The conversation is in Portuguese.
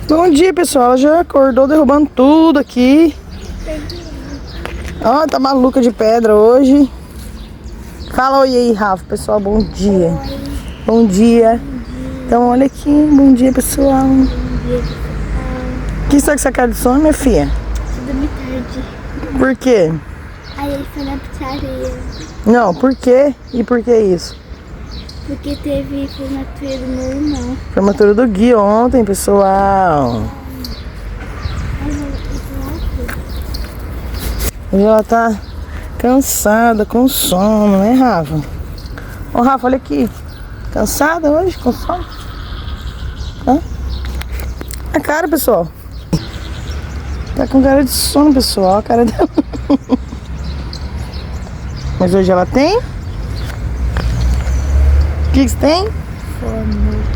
Bom dia, pessoal. Ela já acordou derrubando tudo aqui. Ó, tá maluca de pedra hoje. Fala oi aí, Rafa. Pessoal, bom dia. Oi. Bom dia. Então, olha aqui. Bom dia, pessoal. Bom dia, pessoal. O que está com essa cara de sono, minha filha? Dormi tarde. Por quê? Aí ele foi na pizzaria. Não, por quê? E por que isso? Porque teve formatura do meu irmão. Formatura do Gui ontem, pessoal. Hoje ela tá cansada, com sono, né, Rafa? Ô, Rafa, olha aqui. Cansada hoje, com sono? Hã? A cara, pessoal. Tá com cara de sono, pessoal. A cara dela. Mas hoje ela tem? O que você tem? Fome.